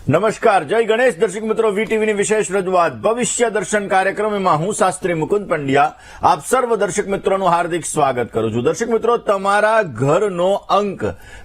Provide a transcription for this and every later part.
નમસ્કાર, જય ગણેશ. દર્શક મિત્રો, વીટીવીની વિશેષ રજૂઆત ભવિષ્ય દર્શન કાર્યક્રમમાં હું શાસ્ત્રી મુકુંદ પંડ્યા આપ સર્વ દર્શક મિત્રોનું હાર્દિક સ્વાગત કરું છું. દર્શક મિત્રો, તમારા ઘરનો અંક,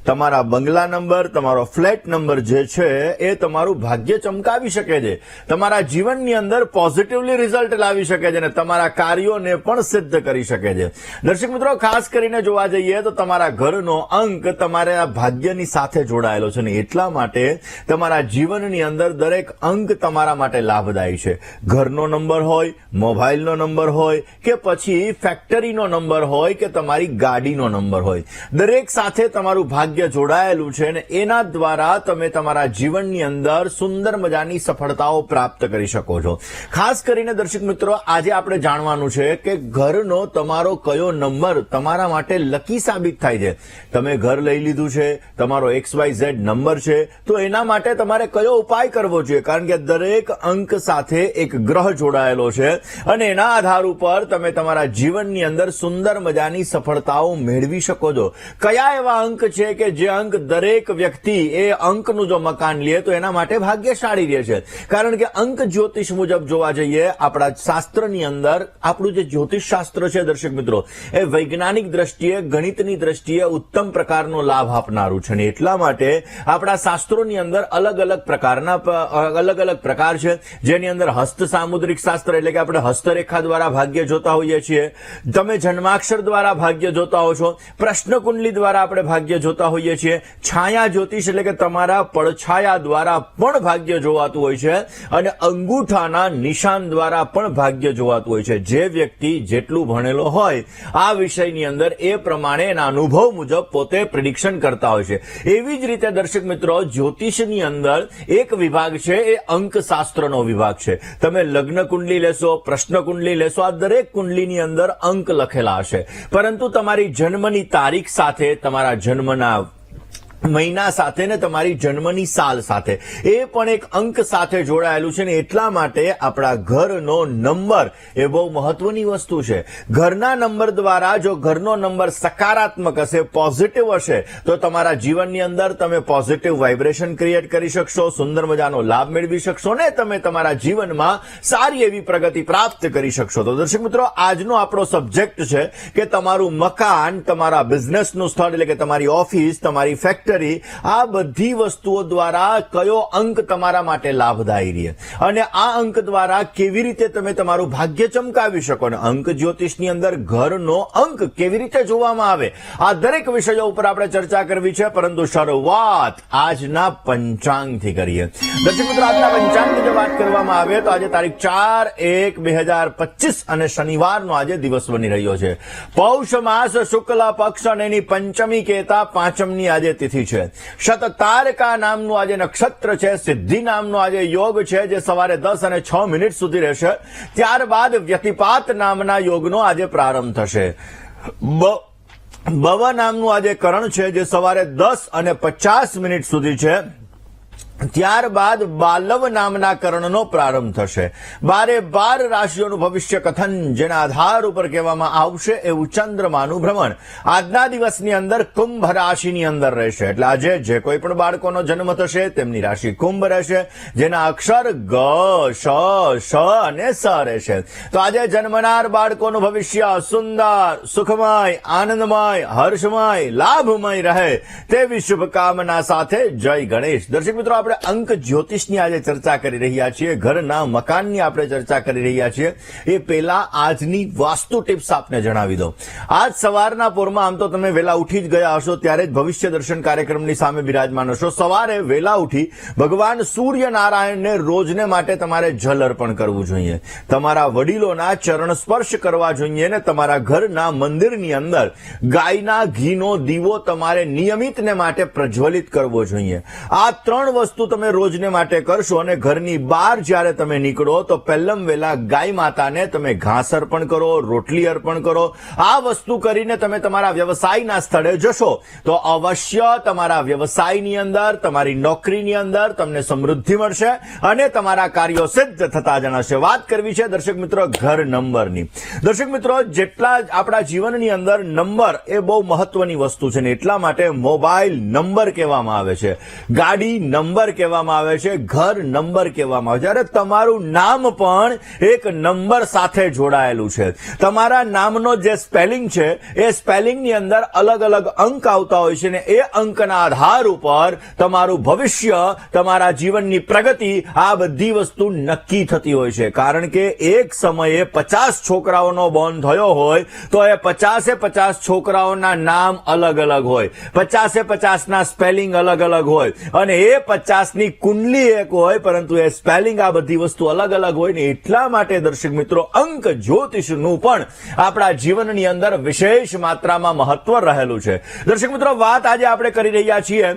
તમારા બંગલા નંબર, તમારો ફ્લેટ નંબર જે છે એ તમારું ભાગ્ય ચમકાવી શકે છે, તમારા જીવનની અંદર પોઝિટિવલી રિઝલ્ટ લાવી શકે છે અને તમારા કાર્યોને પણ સિદ્ધ કરી શકે છે. દર્શક મિત્રો, ખાસ કરીને જોવા જઈએ તો તમારા ઘરનો અંક તમારા ભાગ્યની સાથે જોડાયેલો છે અને એટલા માટે તમારા જીવનની અંદર દરેક અંક તમારા માટે લાભદાયી છે. ઘરનો નંબર હોય, મોબાઈલનો નંબર હોય કે પછી ફેક્ટરીનો નંબર હોય કે તમારી ગાડીનો નંબર હોય, દરેક સાથે તમારું ભાગ્ય જોડાયેલું છે અને એના દ્વારા તમે તમારા જીવનની અંદર સુંદર મજાની સફળતાઓ પ્રાપ્ત કરી શકો છો. ખાસ કરીને દર્શક મિત્રો, આજે આપણે જાણવાનું છે કે ઘરનો તમારો કયો નંબર તમારા માટે લકી સાબિત થાય છે. તમે ઘર લઈ લીધું છે, તમારો XYZ નંબર છે, તો એના માટે તમારે કયો ઉપાય કરવો જોઈએ, કારણ કે દરેક અંક સાથે એક ગ્રહ જોડાયેલો છે અને એના આધાર ઉપર તમે તમારા જીવનની અંદર સુંદર મજાની સફળતાઓ મેળવી શકો છો. કયા એવા અંક છે કે જે અંક દરેક વ્યક્તિ એ અંકનું જો મકાન લે તો એના માટે ભાગ્યશાળી રહે છે? કારણ કે અંક જ્યોતિષ મુજબ જોવા જઈએ, આપણા શાસ્ત્રની અંદર આપણું જે જ્યોતિષ શાસ્ત્ર છે દર્શક મિત્રો, એ વૈજ્ઞાનિક દ્રષ્ટિએ, ગણિતની દ્રષ્ટિએ ઉત્તમ પ્રકારનો લાભ આપનારું છે અને એટલા માટે આપણા શાસ્ત્રોની અંદર અલગ અલગ પ્રકાર છે, જેની અંદર હસ્ત સામુદ્રિક શાસ્ત્ર એટલે કે આપણે હસ્તરેખા દ્વારા ભાગ્ય જોતા હોઈએ છીએ, તમે જન્માક્ષર દ્વારા ભાગ્ય જોતા હો છો, પ્રશ્ન કુંડલી દ્વારા આપણે ભાગ્ય જોતા હોઈએ છીએ, છાયા જ્યોતિષ એટલે કે તમારા પડછાયા દ્વારા પણ ભાગ્ય જોવાતું હોય છે અને અંગૂઠાના નિશાન દ્વારા પણ ભાગ્ય જોવાતું હોય છે. જે વ્યક્તિ જેટલું ભણેલો હોય આ વિષયની અંદર એ પ્રમાણે એના અનુભવ મુજબ પોતે પ્રિડિક્શન કરતા હોય છે. એવી જ રીતે દર્શક મિત્રો, જ્યોતિષની અંદર એક વિભાગ છે એ અંકશાસ્ત્રનો વિભાગ છે. તમે લગ્ન કુંડલી લેશો, પ્રશ્ન કુંડલી લેશો, આ દરેક કુંડલીની અંદર અંક લખેલા હશે, પરંતુ તમારી જન્મની તારીખ સાથે, તમારા જન્મના મહિના સાથે ને તમારી જન્મની સાલ સાથે એ પણ એક અંક સાથે જોડાયેલું છે ને એટલા માટે આપણા ઘરનો નંબર એ બહુ મહત્વની વસ્તુ છે. ઘરના નંબર દ્વારા જો ઘરનો નંબર સકારાત્મક હશે, પોઝિટિવ હશે, તો તમારા જીવનની અંદર તમે પોઝિટિવ વાઇબ્રેશન ક્રિએટ કરી શકશો, સુંદર મજાનો લાભ મેળવી શકશો ને તમે તમારા જીવનમાં સારી એવી પ્રગતિ પ્રાપ્ત કરી શકશો. તો દર્શક મિત્રો, આજનો આપણો સબ્જેક્ટ છે કે તમારું મકાન, તમારા બિઝનેસનું સ્થળ એટલે કે તમારી ઓફિસ, તમારી ફેક્ટરી, આ બધી વસ્તુઓ દ્વારા કયો અંક તમારા માટે લાભદાયી રહે અને આ અંક દ્વારા કેવી રીતે તમે તમારું ભાગ્ય ચમકાવી શકો અને અંક જ્યોતિષની અંદર ઘરનો અંક કેવી રીતે જોવામાં આવે, આ દરેક વિષયો ઉપર આપણે ચર્ચા કરવી છે. પરંતુ શરૂઆત આજના પંચાંગથી કરીએ. દર્શક મિત્રો, આજના પંચાંગની જો વાત કરવામાં આવે તો આજે તારીખ 4/1/2025 અને શનિવારનો આજે દિવસ બની રહ્યો છે. પૌષ માસ શુક્લ પક્ષ અને એની પંચમી કહેતા પાંચમની આજે તિથિ છે. શતતારકા નામનું આજે નક્ષત્ર છે. સિદ્ધિ નામનો આજે યોગ છે જે સવારે 10:06 સુધી રહેશે. ત્યારબાદ વ્યતિપાત નામના યોગનો આજે પ્રારંભ થશે. બવ નામનું આજે કરણ છે જે સવારે 10:50 સુધી છે. ત્યારબાદ બાલવ નામના કરણનો પ્રારંભ થશે. 12 રાશિઓનું ભવિષ્ય કથન જેના આધાર ઉપર કહેવામાં આવશે એવું ચંદ્રમાનું ભ્રમણ આજના દિવસની અંદર કુંભ રાશિની અંદર રહેશે. એટલે આજે જે કોઈ પણ બાળકોનો જન્મ થશે તેમની રાશિ કુંભ રહેશે, જેના અક્ષર ગ, શ, શ અને સ રહેશે. તો આજે જન્મનાર બાળકોનું ભવિષ્ય સુંદર, સુખમય, આનંદમય, હર્ષમય, લાભમય રહે તેવી શુભકામના સાથે જય ગણેશ. દર્શક મિત્રો, આપણે અંક જ્યોતિષની આજે ચર્ચા કરી રહ્યા છીએ, ઘરના મકાનની આપણે ચર્ચા કરી રહ્યા છીએ. એ પહેલા આજની વાસ્તુ ટિપ્સ આપને જણાવી દો. આજ સવારના પોરમાં આમ તો તમે વહેલા ઉઠી જ ગયા હશો, ત્યારે જ ભવિષ્ય દર્શન કાર્યક્રમની સામે બિરાજમાન હશો. સવારે વહેલા ઉઠી ભગવાન સૂર્યનારાયણને રોજને માટે તમારે જલ અર્પણ કરવું જોઈએ, તમારા વડીલોના ચરણ સ્પર્શ કરવા જોઈએ ને તમારા ઘરના મંદિરની અંદર ગાયના ઘીનો દીવો તમારે નિયમિતને માટે પ્રજ્વલિત કરવો જોઈએ. આ ત્રણ વસ્તુ તમે રોજને માટે કરશો અને ઘરની બહાર જ્યારે તમે નીકળો તો પહેલમ વેલા ગાય માતાને તમે ઘાસ અર્પણ કરો, રોટલી અર્પણ કરો. આ વસ્તુ કરીને તમે તમારા વ્યવસાયના સ્થળે જશો તો અવશ્ય તમારા વ્યવસાયની અંદર, તમારી નોકરીની અંદર તમને સમૃદ્ધિ મળશે અને તમારા કાર્યો સિદ્ધ થતા જણાશે. વાત કરવી છે દર્શક મિત્રો ઘર નંબરની. દર્શક મિત્રો, જેટલા આપણા જીવનની અંદર નંબર એ બહુ મહત્વની વસ્તુ છે ને એટલા માટે મોબાઈલ નંબર કહેવામાં આવે છે, ગાડી નંબર નંબર કહેવામાં આવે છે, ઘર નંબર કહેવામાં આવે છે. અરે તમારું નામ પણ એક નંબર સાથે જોડાયેલું છે. તમારા નામનો જે સ્પેલિંગ છે એ સ્પેલિંગની અંદર અલગ અલગ અંક આવતા હોય છે ને એ અંકના આધાર ઉપર તમારું ભવિષ્ય, તમારા જીવનની પ્રગતિ, આ બધી વસ્તુ નક્કી થતી હોય છે. કારણ કે એક સમયે 50 છોકરાઓનો બોર્ન થયો હોય તો એ 50 છોકરાઓના નામ અલગ અલગ હોય, 50 ના સ્પેલિંગ અલગ અલગ હોય અને એ 50ની કુંડલી એક હોય, પરંતુ એ સ્પેલિંગ, આ બધી વસ્તુ અલગ અલગ હોય ને એટલા માટે દર્શક મિત્રો અંક જ્યોતિષનું પણ આપણા જીવનની અંદર વિશેષ માત્રામાં મહત્વ રહેલું છે. દર્શક મિત્રો, વાત આજે આપણે કરી રહ્યા છીએ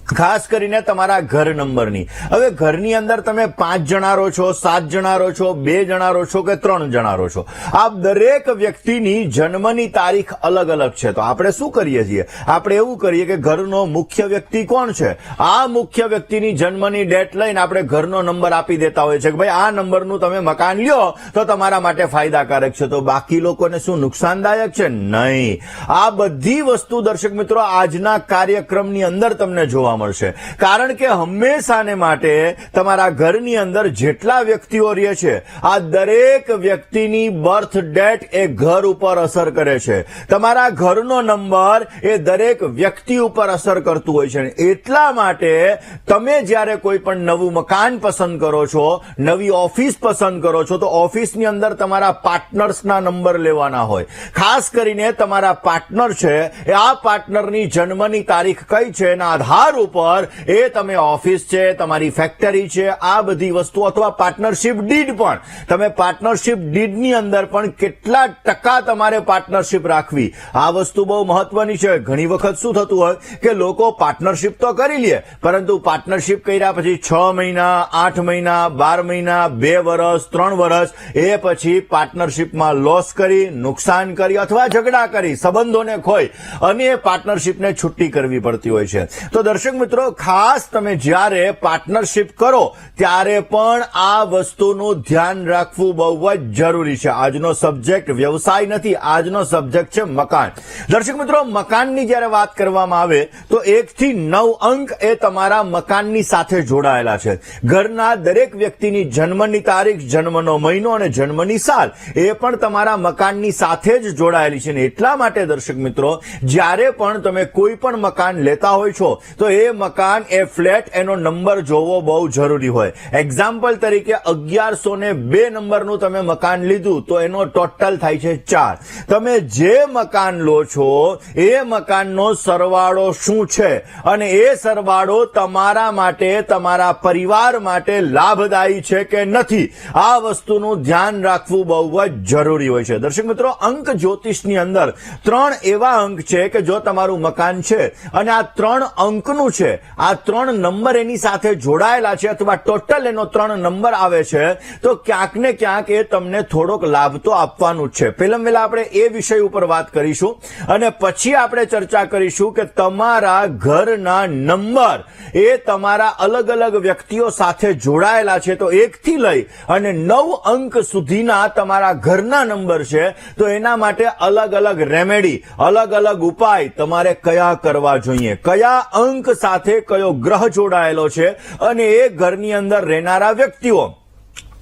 ખાસ કરીને તમારા ઘર નંબરની. હવે ઘરની અંદર તમે 5 જણા રહો છો, 7 જણા રહો છો, 2 જણા રહો છો કે 3 જણા રહો છો, આ દરેક વ્યક્તિની જન્મની તારીખ અલગ અલગ છે. તો આપણે શું કરીએ છીએ? આપણે એવું કરીએ કે ઘરનો મુખ્ય વ્યક્તિ કોણ છે, આ મુખ્ય વ્યક્તિની જન્મની ડેટ લઈને આપણે ઘરનો નંબર આપી દેતા હોય છે કે ભાઈ આ નંબરનું તમે મકાન લ્યો તો તમારા માટે ફાયદાકારક છે. તો બાકી લોકોને શું નુકસાનદાયક છે? નહીં. આ બધી વસ્તુ દર્શક મિત્રો આજના કાર્યક્રમની અંદર તમને જોવા મળશે. કારણ કે હંમેશાને માટે તમારા ઘરની અંદર જેટલા વ્યક્તિઓ રહે છે, આ દરેક વ્યક્તિની બર્થ ડેટ એ ઘર ઉપર અસર કરે છે. તમારા ઘરનો નંબર એ દરેક વ્યક્તિ ઉપર અસર કરતું હોય છે. એટલા માટે તમે જ્યારે કોઈ પણ નવું મકાન પસંદ કરો છો, નવી ઓફિસ પસંદ કરો છો, તો ઓફિસની અંદર તમારા પાર્ટનર્સના નંબર લેવાના હોય. ખાસ કરીને તમારા પાર્ટનર છે એ આ પાર્ટનરની જન્મની તારીખ કઈ છે એના આધાર ઉપર એ તમે ઓફિસ છે, તમારી ફેક્ટરી છે, આ બધી વસ્તુ, અથવા પાર્ટનરશિપ ડીડ પણ, તમે પાર્ટનરશિપ ડીડની અંદર પણ કેટલા ટકા તમારે પાર્ટનરશિપ રાખવી, આ વસ્તુ બહુ મહત્વની છે. ઘણી વખત શું થતું હોય કે લોકો પાર્ટનરશિપ તો કરી લે, પરંતુ પાર્ટનરશિપ કર્યા પછી 6 મહિના, 8 મહિના, 12 મહિના, 2 વર્ષ, 3 વર્ષ એ પછી પાર્ટનરશિપમાં લોસ કરી, નુકસાન કરી અથવા ઝઘડા કરી, સંબંધોને ખોઈ અને એ પાર્ટનરશિપને છૂટી કરવી પડતી હોય છે. તો દર્શક મિત્રો, ખાસ તમે જ્યારે પાર્ટનરશિપ કરો ત્યારે પણ આ વસ્તુનું ધ્યાન રાખવું બહુ જ જરૂરી છે. આજનો સબ્જેક્ટ વ્યવસાય નથી, આજનો સબ્જેક્ટ છે મકાન. દર્શક મિત્રો, મકાનની જ્યારે વાત કરવામાં આવે તો 1 થી 9 અંક એ તમારા મકાનની સાથે જોડાયેલા છે. ઘરના દરેક વ્યક્તિની જન્મની તારીખ, જન્મનો મહિનો અને જન્મની સાલ એ પણ તમારા મકાનની સાથે જ જોડાયેલી છે. એટલા માટે દર્શક મિત્રો, જ્યારે પણ તમે કોઈ પણ મકાન લેતા હોય છો તો એ મકાન, એ ફ્લેટ, એનો નંબર જોવો બહુ જરૂરી હોય. એક્ઝામ્પલ તરીકે 1102 નંબરનું તમે મકાન લીધું તો એનો ટોટલ થાય છે 4. તમે જે મકાન લો છો એ મકાનનો સરવાળો શું છે અને એ સરવાળો તમારા માટે, તમારા પરિવાર માટે લાભદાયી છે કે નથી, આ વસ્તુનું ધ્યાન રાખવું બહુ જ જરૂરી હોય છે. દર્શક મિત્રો, અંક જ્યોતિષની અંદર 3 એવા અંક છે કે જો તમારું મકાન છે અને આ 3 અંકનું છે, આ 3 નંબર એની સાથે જોડાયેલા છે અથવા ટોટલ એનો 3 નંબર આવે છે, તો ક્યાંક ને ક્યાંક એ તમને થોડોક લાભ તો આપવાનું જ છે. પહેલા આપણે એ વિષય ઉપર વાત કરીશું અને પછી આપણે ચર્ચા કરીશું કે તમારા ઘરના નંબર એ તમારા અલગ અલગ વ્યક્તિઓ સાથે જોડાયેલા છે. તો 1 થી લઈ અને 9 અંક સુધીના તમારા ઘરના નંબર છે, તો એના માટે અલગ અલગ રેમેડી, અલગ અલગ ઉપાય તમારે કયા કરવા જોઈએ, કયા અંક સાથે કયો ગ્રહ જોડાયેલો છે અને એ ઘરની અંદર રહેનારા વ્યક્તિઓ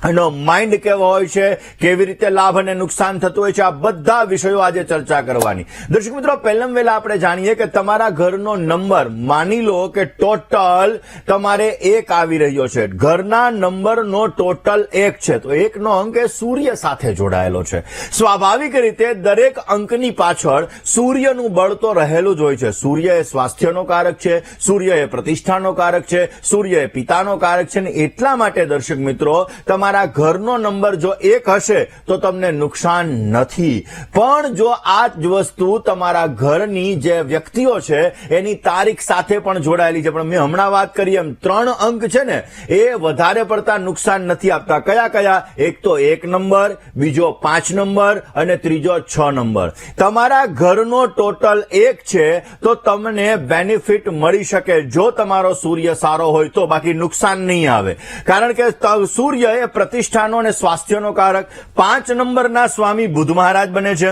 એનો માઇન્ડ કેવો હોય છે, કેવી રીતે લાભ અને નુકસાન થતું હોય છે, આ બધા વિષયો આજે ચર્ચા કરવાની. દર્શક મિત્રો, પહેલાં આપણે જાણીએ કે તમારા ઘરનો નંબર, માની લો કે ટોટલ તમારે 1 આવી રહ્યો છે. ઘરના નંબરનો ટોટલ 1 છે, તો 1 નો અંક એ સૂર્ય સાથે જોડાયેલો છે. સ્વાભાવિક રીતે દરેક અંકની પાછળ સૂર્યનું બળ તો રહેલું જ હોય છે. સૂર્ય એ સ્વાસ્થ્યનો કારક છે, સૂર્ય એ પ્રતિષ્ઠાનો કારક છે, સૂર્ય એ પિતાનો કારક છે. ને એટલા માટે દર્શક મિત્રો, તમારા ઘરનો નંબર જો 1 હશે તો તમને નુકસાન નથી. પણ જો આ જ વસ્તુ તમારા ઘરની જે વ્યક્તિઓ છે એની તારીખ સાથે પણ જોડાયેલી છે, પણ મેં હમણાં વાત કરી એમ 3 અંક છે ને એ વધારે પડતા નુકસાન નથી આપતા. કયા કયા? એક તો 1 નંબર, બીજો 5 નંબર અને ત્રીજો 6 નંબર. તમારા ઘરનો ટોટલ 1 છે તો તમને બેનિફિટ મળી શકે જો તમારો સૂર્ય સારો હોય તો, બાકી નુકસાન નહીં આવે. કારણ કે સૂર્ય એ પ્રતિષ્ઠાનો અને સ્વાસ્થ્યનો કારક. 5 નંબરના સ્વામી બુધ મહારાજ બને છે.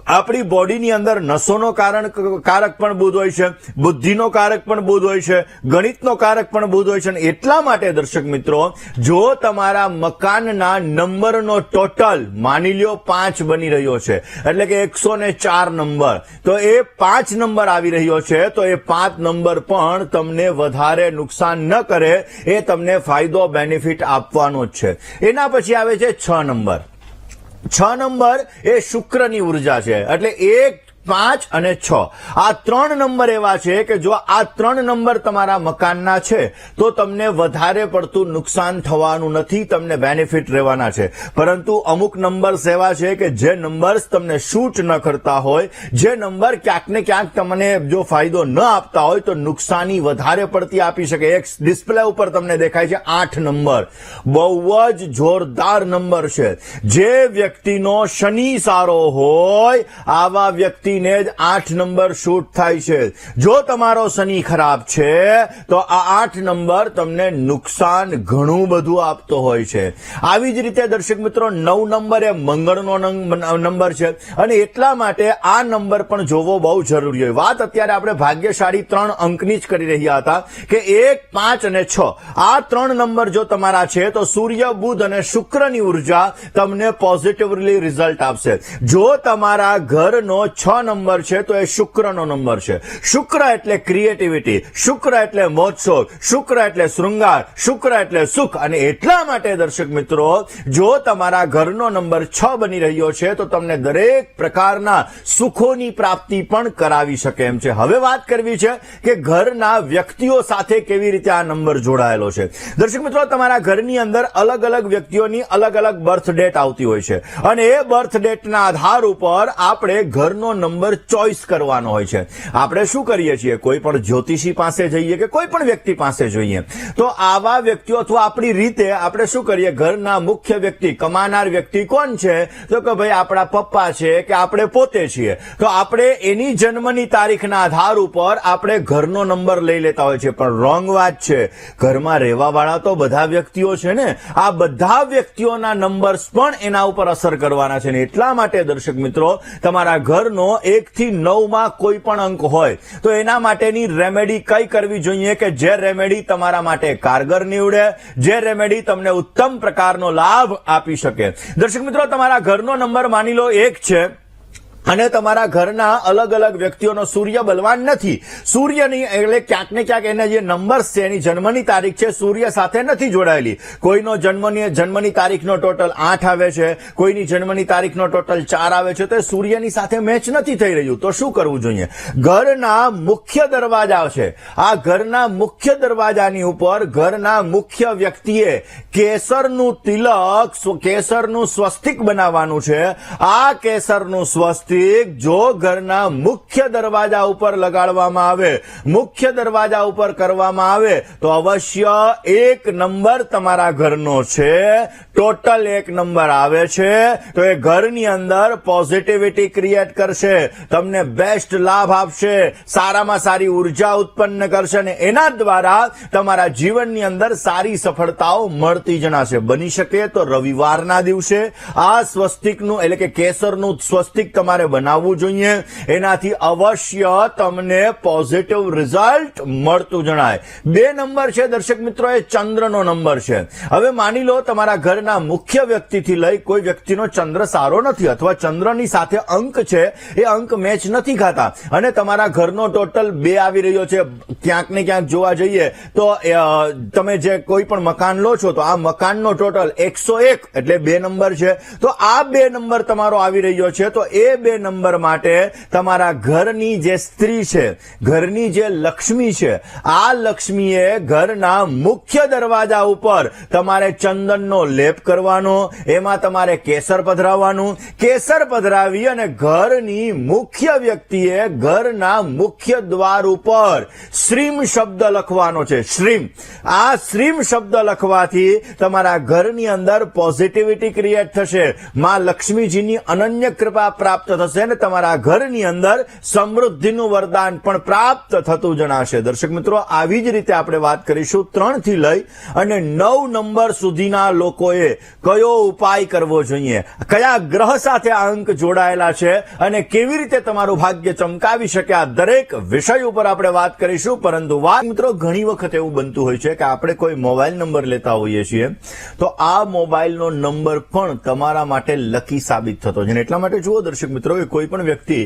આપણી બોડીની અંદર નસોનો કારક પણ બુધ હોય છે, બુદ્ધિનો કારક પણ બુધ હોય છે, ગણિતનો કારક પણ બુધ હોય છે. અને એટલા માટે દર્શક મિત્રો, જો તમારા મકાનના નંબરનો ટોટલ માની લ્યો 5 બની રહ્યો છે, એટલે કે 104 નંબર, તો એ 5 નંબર આવી રહ્યો છે, તો એ 5 નંબર પણ તમને વધારે નુકસાન ન કરે, એ તમને ફાયદો બેનિફિટ આપવાનો જ છે. એના પછી આવે છે 6 નંબર. 6 નંબર એ શુક્રની ઉર્જા છે, એટલે 1, 5 અને 6 આ 3 નંબર એવા છે કે જો આ 3 નંબર તમારા મકાનના છે તો તમને વધારે પડતું નુકસાન થવાનું નથી, તમને બેનિફિટ રહેવાના છે. પરંતુ અમુક નંબર્સ એવા છે કે જે નંબર્સ તમને શૂટ ન કરતા હોય, જે નંબર ક્યાંક ને ક્યાંક તમને જો ફાયદો ન આપતા હોય તો નુકસાની વધારે પડતી આપી શકે. એક ડિસ્પ્લે ઉપર તમને દેખાય છે 8 નંબર, બહુ જ જોરદાર નંબર છે. જે વ્યક્તિનો શનિ સારો હોય આવા વ્યક્તિ જ 8 નંબર શૂટ થાય છે. જો તમારો શનિ ખરાબ છે તો આ 8 નંબર તમને નુકસાન ઘણું બધું આપતો હોય છે. આવી જ રીતે દર્શક મિત્રો 9 નંબર એ મંગળનો નંબર છે, અને એટલા માટે આ નંબર પણ જોવો બહુ જરૂરી હોય. વાત અત્યારે આપણે ભાગ્યશાળી 3 અંકની જ કરી રહ્યા હતા કે 1, 5 અને 6 આ 3 નંબર જો તમારા છે તો સૂર્ય, બુધ અને શુક્રની ઉર્જા તમને પોઝિટિવલી રિઝલ્ટ આપશે. જો તમારા ઘરનો 6 નંબર છે તો એ શુક્રનો નંબર છે. શુક્ર એટલે ક્રિએટિવિટી, શુક્ર એટલે મોજશોખ, શુક્ર એટલે શૃંગાર, શુક્ર એટલે સુખ. અને એટલા માટે દર્શક મિત્રો, જો તમારા ઘરનો નંબર 6 બની રહ્યો છે તો તમને દરેક પ્રકારના સુખોની પ્રાપ્તિ પણ કરાવી શકે એમ છે. હવે વાત કરવી છે કે ઘરના વ્યક્તિઓ સાથે કેવી રીતે આ નંબર જોડાયેલો છે. દર્શક મિત્રો, તમારા ઘરની અંદર અલગ અલગ વ્યક્તિઓની અલગ અલગ બર્થ ડેટ આવતી હોય છે, અને એ બર્થ ડેટના આધાર ઉપર આપણે ઘરનો નંબર ચોઇસ કરવાનો હોય છે. આપણે શું કરીએ છીએ, કોઈ પણ જ્યોતિષી પાસે જઈએ કે કોઈ પણ વ્યક્તિ પાસે જોઈએ તો આવા વ્યક્તિઓ અથવા આપણી રીતે આપણે શું કરીએ, ઘરના મુખ્ય વ્યક્તિ, કમાનાર વ્યક્તિ કોણ છે, તો કે ભાઈ આપણા પપ્પા છે કે આપણે પોતે છીએ, તો આપણે એની જન્મની તારીખના આધાર ઉપર આપણે ઘરનો નંબર લઈ લેતા હોય છે. પણ રોંગ વાત છે. ઘરમાં રહેવા વાળા તો બધા વ્યક્તિઓ છે ને, આ બધા વ્યક્તિઓના નંબર્સ પણ એના ઉપર અસર કરવાના છે. ને એટલા માટે દર્શક મિત્રો, તમારા ઘરનો 1 થી 9 માં કોઈ પણ અંક હોય તો એના માટેની રેમેડી કઈ કરવી જોઈએ કે જે રેમેડી તમારા માટે કારગર નીવડે, જે રેમેડી તમને ઉત્તમ પ્રકારનો લાભ આપી શકે. દર્શક મિત્રો, તમારા ઘરનો નંબર માની લો 1 છે અને તમારા ઘરના અલગ અલગ વ્યક્તિઓનો સૂર્ય બલવાન નથી. સૂર્યની એટલે ક્યાંક ને ક્યાંક એના જે નંબર્સ છે, એની જન્મની તારીખ છે, સૂર્ય સાથે નથી જોડાયેલી. કોઈનો જન્મની તારીખનો ટોટલ 8 આવે છે, કોઈની જન્મની તારીખનો ટોટલ 4 આવે છે, તો એ સૂર્યની સાથે મેચ નથી થઈ રહ્યું. તો શું કરવું જોઈએ? ઘરના મુખ્ય દરવાજા છે, આ ઘરના મુખ્ય દરવાજાની ઉપર ઘરના મુખ્ય વ્યક્તિએ કેસરનું તિલક, કેસરનું સ્વસ્તિક બનાવવાનું છે. આ કેસરનું સ્વસ્તિક જો ઘરના મુખ્ય દરવાજા ઉપર લગાડવામાં આવે, મુખ્ય દરવાજા ઉપર કરવામાં આવે તો અવશ્ય 1 નંબર તમારા ઘરનો છે, ટોટલ 1 નંબર આવે છે, તો એ ઘરની અંદર પોઝિટિવિટી ક્રિએટ કરશે, તમને બેસ્ટ લાભ આપશે, સારામાં સારી ઉર્જા ઉત્પન્ન કરશે, અને એના દ્વારા તમારા જીવનની અંદર સારી સફળતાઓ મળતી જણાશે. બની શકે તો રવિવારના દિવસે આ સ્વસ્તિકનું એટલે કે કેસરનું સ્વસ્તિક તમારે બનાવવું જોઈએ. એનાથી અવશ્ય તમને પોઝિટિવ રિઝલ્ટ મળતું જણાય. 2 નંબર છે દર્શક મિત્રો, એ ચંદ્રનો નંબર છે. હવે માની લો તમારા ઘરના મુખ્ય વ્યક્તિથી લઈ કોઈ વ્યક્તિનો ચંદ્ર સારો નથી, અથવા ચંદ્રની સાથે અંક છે એ અંક મેચ નથી ખાતા, અને તમારા ઘરનો ટોટલ 2 આવી રહ્યો છે. ક્યાંક ને ક્યાંક જોવા જઈએ તો તમે જે કોઈ પણ મકાન લો છો તો આ મકાનનો ટોટલ 101 એટલે 2 નંબર છે. તો આ 2 નંબર તમારો આવી રહ્યો છે, તો એ 2 નંબર માટે તમારા ઘરની જે સ્ત્રી છે, ઘરની જે લક્ષ્મી છે, આ લક્ષ્મીએ ઘરના મુખ્ય દરવાજા ઉપર તમારે ચંદનનો લેપ કરવાનો, એમાં તમારે કેસર પધરાવવાનું. કેસર પધરાવી અને ઘરની મુખ્ય વ્યક્તિએ ઘરના મુખ્ય દ્વાર ઉપર શ્રીમ શબ્દ લખવાનો છે. શ્રીમ, આ શ્રીમ શબ્દ લખવાથી તમારા ઘરની અંદર પોઝિટિવિટી ક્રિએટ થશે, માં લક્ષ્મીજીની અનન્ય કૃપા પ્રાપ્ત થશે ને તમારા ઘરની અંદર સમૃદ્ધિનું વરદાન પણ પ્રાપ્ત થતું જણાશે. દર્શક મિત્રો, આવી જ રીતે આપણે વાત કરીશું 3 થી લઈ અને 9 નંબર સુધીના લોકોએ કયો ઉપાય કરવો જોઈએ, કયા ગ્રહ સાથે આ અંક જોડાયેલા છે અને કેવી રીતે તમારું ભાગ્ય ચમકાવી શકે, આ દરેક વિષય ઉપર આપણે વાત કરીશું. પરંતુ વાત મિત્રો, ઘણી વખત એવું બનતું હોય છે કે આપણે કોઈ મોબાઈલ નંબર લેતા હોઈએ છીએ તો આ મોબાઈલનો નંબર પણ તમારા માટે લકી સાબિત થતો છે. એટલા માટે જુઓ દર્શક મિત્રો કે કોઈ પણ વ્યક્તિ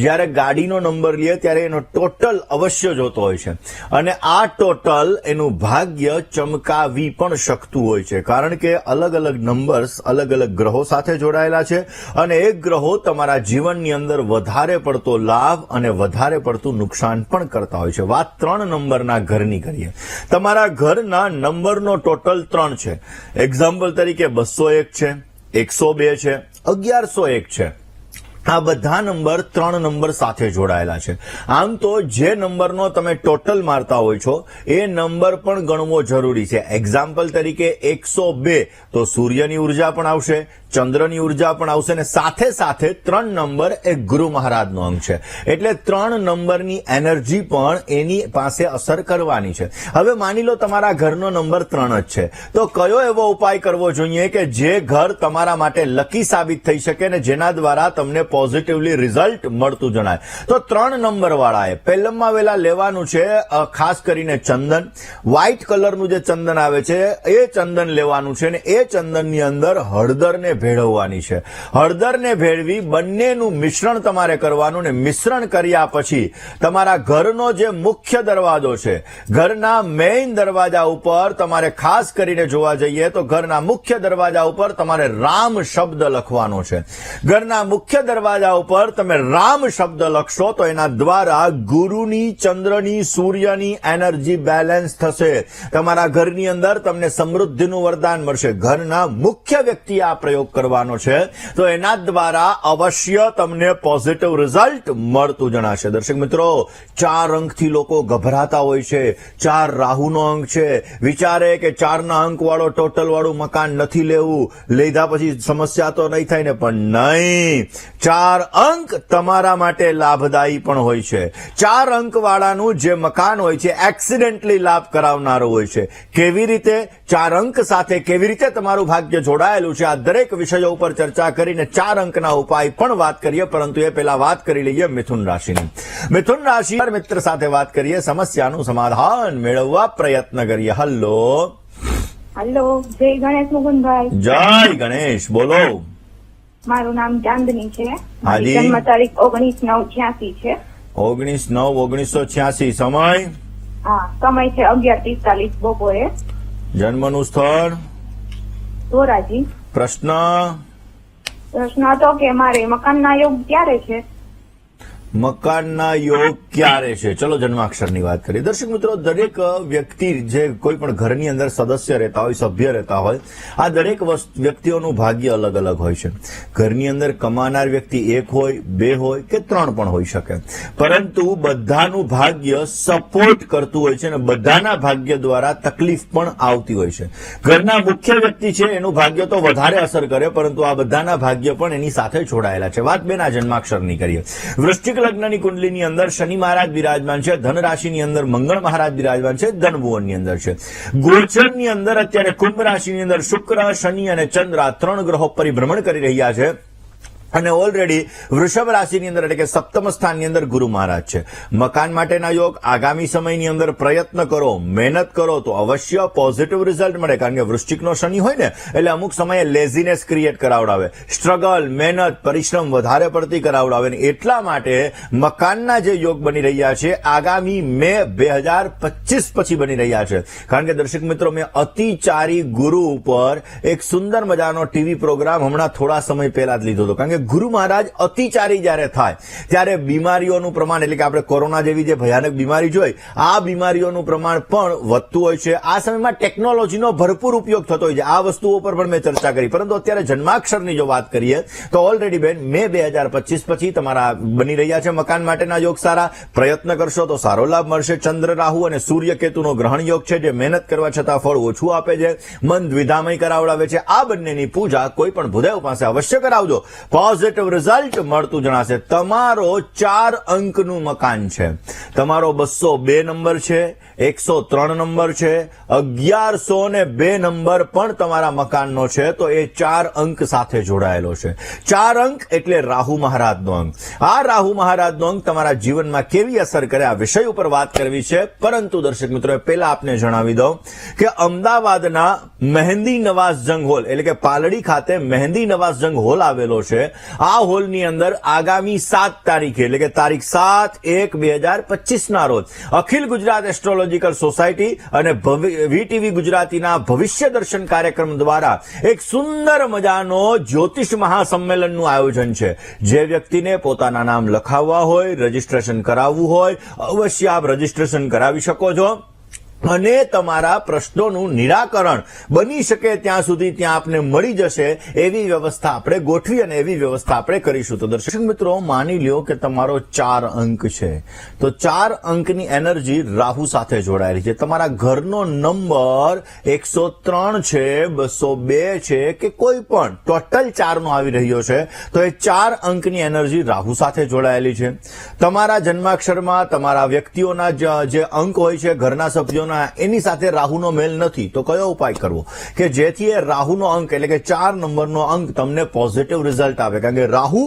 જ્યારે ગાડીનો નંબર લે ત્યારે એનો ટોટલ અવશ્ય જોતો હોય છે અને આ ટોટલ એનું ભાગ્ય ચમકાવી પણ શકતું હોય છે, કારણ કે અલગ અલગ નંબર્સ અલગ અલગ ગ્રહો સાથે જોડાયેલા છે અને એ ગ્રહો તમારા જીવનની અંદર વધારે પડતો લાભ અને વધારે પડતું નુકસાન પણ કરતા હોય છે. વાત 3 નંબરના ઘરની કરીએ. તમારા ઘરના નંબરનો ટોટલ 3 છે. એક્ઝામ્પલ તરીકે 201 છે, 102 છે, 1101 છે. આ બધા નંબર 3 નંબર સાથે જોડાયેલા છે. આમ તો જે નંબરનો તમે ટોટલ મારતા હોય છો એ નંબર પણ ગણવો જરૂરી છે. એક્ઝામ્પલ તરીકે 102 તો સૂર્યની ઉર્જા પણ આવશે, ચંદ્રની ઉર્જા પણ આવશે અને સાથે સાથે 3 નંબર એ ગુરુ મહારાજનો અંક છે, એટલે 3 નંબરની એનર્જી પણ એની પાસે અસર કરવાની છે. હવે માની લો તમારા ઘરનો નંબર 3 જ છે, તો કયો એવો ઉપાય કરવો જોઈએ કે જે ઘર તમારા માટે લકી સાબિત થઈ શકે અને જેના દ્વારા તમને પોઝિટિવલી રિઝલ્ટ મળતું જણાય? તો 3 નંબર વાળાએ પહેલામાં વેલા લેવાનું છે ખાસ કરીને ચંદન. વ્હાઇટ કલરનું જે ચંદન આવે છે એ ચંદન લેવાનું છે અને એ ચંદનની અંદર હળદરને ભેળવવાની છે. હળદરને ભેળવી બંનેનું મિશ્રણ તમારે કરવાનું ને મિશ્રણ કર્યા પછી તમારા ઘરનો જે મુખ્ય દરવાજો છે, ઘરના મેઇન દરવાજા ઉપર તમારે ખાસ કરીને જોવા જઈએ તો ઘરના મુખ્ય દરવાજા ઉપર તમારે રામ શબ્દ લખવાનો છે. ઘરના મુખ્ય દરવાજા ઉપર તમે રામ શબ્દ લખશો તો એના દ્વારા ગુરુની, ચંદ્રની, સૂર્યની એનર્જી બેલેન્સ થશે. તમારા ઘરની અંદર તમને સમૃદ્ધિનું વરદાન મળશે. ઘરના મુખ્ય વ્યક્તિએ આ પ્રયોગ કરવાનો છે તો એના દ્વારા અવશ્ય તમને પોઝિટિવ રિઝલ્ટ મળતું જણાશે. દર્શક મિત્રો, 4 અંકથી લોકો ગભરાતા હોય છે. 4 રાહુનો અંક છે, વિચારે કે 4ના અંક વાળો ટોટલ વાળું મકાન નથી લેવું, લીધા પછી સમસ્યા તો નહીં થાય ને, પણ નહીં. 4 અંક તમારા માટે લાભદાયી પણ હોય છે. 4 અંક વાળાનું જે મકાન હોય છે એક્સિડેન્ટલી લાભ કરાવનારું હોય છે. કેવી રીતે 4 અંક સાથે કેવી રીતે તમારું ભાગ્ય જોડાયેલું છે, આ દરેક વિષયો ઉપર ચર્ચા કરીને 4 અંકના ઉપાય પણ વાત કરીએ. પરંતુ એ પહેલા વાત કરી લઈએ મિથુન રાશિની. મિથુન રાશિ મિત્ર સાથે વાત કરીએ, સમસ્યાનું સમાધાન મેળવવા પ્રયત્ન કરીએ. હલો હલો, જય ગણેશ મુકુંદભાઈ. જય ગણેશ, બોલો. મારું નામ ચાંદની છે. હાજી. જન્મ તારીખ 19/9/86 છે. 19/9/1986. સમય? હા, સમય છે 11:45 બપોરે. જન્મનું સ્થળ? ધોરાજી. પ્રશ્ન હતો કે મારે મકાનના યોગ ક્યારે છે? મકાનના યોગ ક્યારે છે? ચલો જન્માક્ષરની વાત કરીએ. દર્શક મિત્રો, દરેક વ્યક્તિ જે કોઈ પણ ઘરની અંદર સદસ્ય રહેતા હોય, સભ્ય રહેતા હોય, આ દરેક વ્યક્તિઓનું ભાગ્ય અલગ અલગ હોય છે. ઘરની અંદર કમાનાર વ્યક્તિ 1 હોય, 2 હોય કે 3 પણ હોઈ શકે, પરંતુ બધાનું ભાગ્ય સપોર્ટ કરતું હોય છે અને બધાના ભાગ્ય દ્વારા તકલીફ પણ આવતી હોય છે. ઘરના મુખ્ય વ્યક્તિ છે એનું ભાગ્ય તો વધારે અસર કરે, પરંતુ આ બધાના ભાગ્ય પણ એની સાથે જોડાયેલા છે. વાત બેના જન્માક્ષરની કરીએ. વૃશ્ચિક લગ્નની કુંડલીની અંદર શનિ મહારાજ બિરાજમાન છે, ધન રાશિની અંદર મંગળ મહારાજ બિરાજમાન છે, ધન ભુવનની અંદર છે. ગોચરની અંદર અત્યારે કુંભ રાશિની અંદર શુક્ર, શનિ અને ચંદ્ર 3 ગ્રહો પરિભ્રમણ કરી રહ્યા છે અને ઓલરેડી વૃષભ રાશિની અંદર એટલે કે સપ્તમ સ્થાનની અંદર ગુરુ મહારાજ છે. મકાન માટેના યોગ આગામી સમયની અંદર પ્રયત્ન કરો, મહેનત કરો તો અવશ્ય પોઝિટિવ રિઝલ્ટ મળે, કારણ કે વૃશ્ચિકનો શનિ હોય ને એટલે અમુક સમયે લેઝીનેસ ક્રિએટ કરાવડાવે, સ્ટ્રગલ, મહેનત, પરિશ્રમ વધારે પડતી કરાવડાવે. એટલા માટે મકાનના જે યોગ બની રહ્યા છે આગામી મે 2025 પછી બની રહ્યા છે. કારણ કે દર્શક મિત્રો, મેં અતિચારી ગુરુ ઉપર એક સુંદર મજાનો ટીવી પ્રોગ્રામ હમણાં થોડા સમય પહેલા જ લીધો હતો. કારણ કે ગુરુ મહારાજ અતિચારી જ્યારે થાય ત્યારે બીમારીઓનું પ્રમાણ, એટલે કે આપણે કોરોના જેવી જે ભયાનક બીમારી જોઈ, આ બીમારીઓનું પ્રમાણ પણ વધતું હોય છે. આ સમયમાં ટેકનોલોજીનો ભરપૂર ઉપયોગ થતો હોય છે. આ વસ્તુઓ પર પણ મેં ચર્ચા કરી. પરંતુ અત્યારે જન્માક્ષરની જો વાત કરીએ તો ઓલરેડી બેન મે 2025 પછી તમારા બની રહ્યા છે મકાન માટેના યોગ સારા. પ્રયત્ન કરશો તો સારો લાભ મળશે. ચંદ્ર, રાહુ અને સૂર્ય કેતુનો ગ્રહણ યોગ છે, જે મહેનત કરવા છતાં ફળ ઓછું આપે છે, મન દ્વિધામય કરાવડાવે છે. આ બંનેની પૂજા કોઈ પણ ભૂદેવ પાસે અવશ્ય કરાવજો. પોઝિટિવ રિઝલ્ટ મળતું જણાશે. તમારો 4 અંકનું મકાન છે, તમારો 202 નંબર છે, 103 નંબર છે, 1102 નંબર પણ તમારા મકાનનો છે, તો એ 4 અંક સાથે જોડાયેલો છે. 4 અંક એટલે રાહુ મહારાજનો અંક. આ રાહુ મહારાજનો અંક તમારા જીવનમાં કેવી અસર કરે આ વિષય ઉપર વાત કરવી છે. પરંતુ દર્શક મિત્રો, પહેલા આપને જણાવી દઉં કે અમદાવાદના મહેંદી નવાઝ જંગ હોલ એટલે કે પાલડી ખાતે મહેંદી નવાઝ જંગ હોલ આવેલો છે. આ હોલની અંદર આગામી 7 તારીખે એટલે કે તારીખ 7/1/2025 ના રોજ અખિલ ગુજરાત એસ્ટ્રોલોજીકલ સોસાયટી અને વીટીવી ગુજરાતીના ભવિષ્ય દર્શન કાર્યક્રમ દ્વારા એક સુંદર મજાનો જ્યોતિષ મહાસંમેલનનું આયોજન છે. જે વ્યક્તિને પોતાના નામ લખાવવા હોય, રજીસ્ટ્રેશન કરાવવું હોય, અવશ્ય આપ રજીસ્ટ્રેશન કરાવી શકો છો અને તમારા પ્રશ્નોનું નિરાકરણ બની શકે ત્યાં સુધી ત્યાં આપને મળી જશે એવી વ્યવસ્થા આપણે ગોઠવી અને એવી વ્યવસ્થા આપણે કરીશું. તો દર્શક મિત્રો, માની લ્યો કે તમારો 4 અંક છે, તો 4 અંકની એનર્જી રાહુ સાથે જોડાયેલી છે. તમારા ઘરનો નંબર 103 છે, 202 છે કે કોઈ પણ ટોટલ 4 નો આવી રહ્યો છે, તો એ 4 અંકની એનર્જી રાહુ સાથે જોડાયેલી છે. તમારા જન્માક્ષરમાં તમારા વ્યક્તિઓના જે અંક હોય છે, ઘરના સભ્યોના, એની સાથે રાહુનો મેલ નથી, તો કયો ઉપાય કરવો કે જેથી એ રાહુનો અંક એટલે કે 4 નંબરનો અંક તમને પોઝિટિવ રિઝલ્ટ આવે? કારણ કે રાહુ